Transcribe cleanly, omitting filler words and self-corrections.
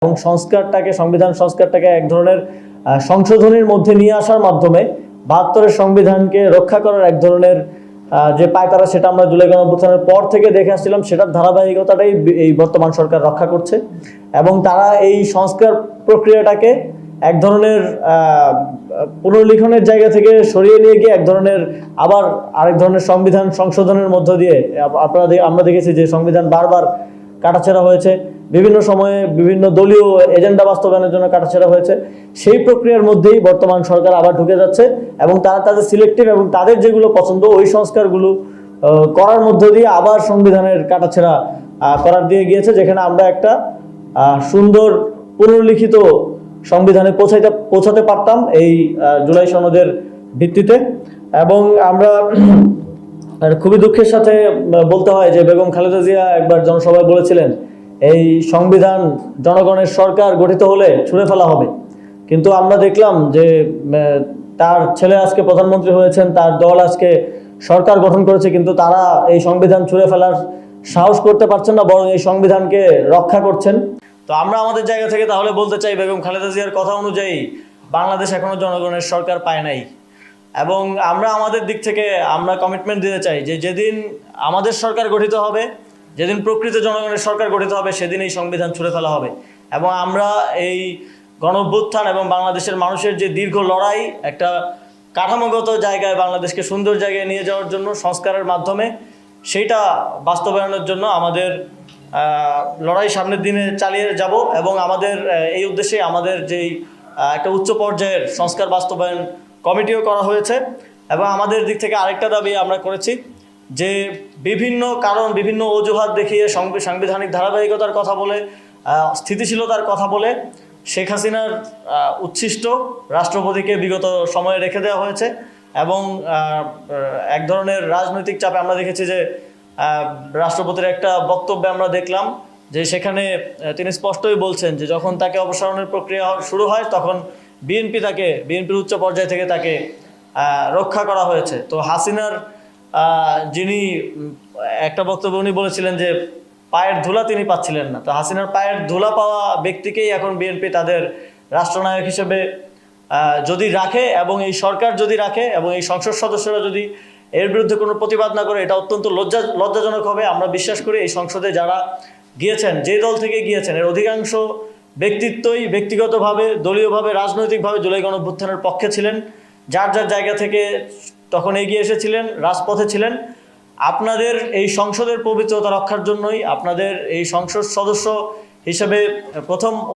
এবং সংস্কারটাকে সংবিধান সংস্কারটাকে এক ধরনের সংশোধনের মধ্যে নিয়ে আসার মাধ্যমে ৭২-এর সংবিধানকে রক্ষা করার এক ধরনের যে পায়তারা সেটা আমরা জুলাই গণঅভ্যুত্থানের পর থেকে দেখে আসছিলাম, সেটার ধারাবাহিকতাটাই এই বর্তমান সরকার রক্ষা করছে। এবং তারা এই সংস্কার প্রক্রিয়াটাকে এক ধরনের পুনর্লিখনের জায়গা থেকে সরিয়ে নিয়ে গিয়ে এক ধরনের আবার আরেক ধরনের সংবিধান সংশোধনের মধ্য দিয়ে আমরা দেখেছি যে সংবিধান বারবার কাটাছেঁড়া হয়েছে, বিভিন্ন সময়ে বিভিন্ন দলীয় এজেন্ডা বাস্তবায়নের জন্য কাটাছেঁড়া হয়েছে। সেই প্রক্রিয়ার মধ্যেই বর্তমান সরকার আবার ঢুকে যাচ্ছে এবং তারা তাদের সিলেক্টিভ এবং তাদের যেগুলো পছন্দ ওই সংস্কারগুলো করার মধ্য দিয়ে আবার সংবিধানের কাটাছেঁড়া করার দিয়ে গিয়েছে, যেখানে আমরা একটা সুন্দর পুনর্লিখিত সংবিধানে পৌঁছাতে পারতাম এই জুলাই সনদের ভিত্তিতে। এবং আমরা খুবই দুঃখের সাথে বলতে হয় যে বেগম খালেদা জিয়া একবার জনসভায় বলেছিলেন এই সংবিধান জনগণের সরকার গঠিত হলে ছুঁড়ে ফেলা হবে। কিন্তু আমরা দেখলাম যে তার ছেলে আজকে প্রধানমন্ত্রী হয়েছেন, তার দল আজকে সরকার গঠন করেছে, কিন্তু তারা এই সংবিধান ছুঁড়ে ফেলার সাহস করতে পারছেন না, বরং এই সংবিধানকে রক্ষা করছেন। তো আমরা আমাদের জায়গা থেকে তাহলে বলতে চাই, বেগম খালেদা জিয়ার কথা অনুযায়ী বাংলাদেশ এখনো জনগণের সরকার পায় নাই। এবং আমরা আমাদের দিক থেকে আমরা কমিটমেন্ট দিতে চাই যে যেদিন আমাদের সরকার গঠিত হবে, যেদিন প্রকৃত জনগণের সরকার গঠিত হবে, সেদিন এই সংবিধান ছুঁড়ে ফেলা হবে। এবং আমরা এই গণঅভ্যুত্থান এবং বাংলাদেশের মানুষের যে দীর্ঘ লড়াই, একটা কাঠামোগত জায়গায় বাংলাদেশকে সুন্দর জায়গায় নিয়ে যাওয়ার জন্য সংস্কারের মাধ্যমে সেইটা বাস্তবায়নের জন্য আমাদের লড়াই সামনের দিনে চালিয়ে যাব। এবং আমাদের এই উদ্দেশ্যে আমাদের যেই একটা উচ্চ পর্যায়ের সংস্কার বাস্তবায়ন কমিটিও করা হয়েছে। এবং আমাদের দিক থেকে আরেকটা দাবি আমরা করেছি যে বিভিন্ন কারণ, বিভিন্ন অজুহাত দেখিয়ে সাংবিধানিক ধারাবাহিকতার কথা বলে, স্থিতিশীলতার কথা বলে শেখ হাসিনার উচ্ছিষ্ট রাষ্ট্রপতিকে বিগত সময়ে রেখে দেওয়া হয়েছে। এবং এক ধরনের রাজনৈতিক চাপে আমরা দেখেছি যে রাষ্ট্রপতির একটা বক্তব্যে আমরা দেখলাম যে সেখানে তিনি স্পষ্টই বলছেন যে যখন তাকে অপসারণের প্রক্রিয়া শুরু হয় তখন বিএনপির উচ্চ পর্যায় থেকে তাকে রক্ষা করা হয়েছে। তো হাসিনার যিনি একটা বক্তব্য উনি বলেছিলেন যে পায়ের ধুলা তিনি পাচ্ছিলেন না। তো হাসিনার পায়ের ধুলা পাওয়া ব্যক্তিকেই এখন বিএনপি তাদের রাষ্ট্রনায়ক হিসেবে যদি রাখে এবং এই সরকার যদি রাখে এবং এই সংসদ সদস্যরা যদি এর বিরুদ্ধে কোনো প্রতিবাদ না করে, এটা অত্যন্ত লজ্জাজনক হবে। আমরা বিশ্বাস করি এই সংসদে যারা গিয়েছেন, যে দল থেকে গিয়েছেন, এর অধিকাংশ ব্যক্তিত্বই ব্যক্তিগতভাবে, দলীয়ভাবে, রাজনৈতিকভাবে জুলাই গণঅভ্যুত্থানের পক্ষে ছিলেন, যার যার জায়গা থেকে তখন এগিয়ে এসেছিলেন, রাজপথে ছিলেন। আপনাদের এই সংসদের পবিত্রতা রক্ষার জন্যই, আপনাদের এই সংসদ সদস্য হিসেবে প্রথম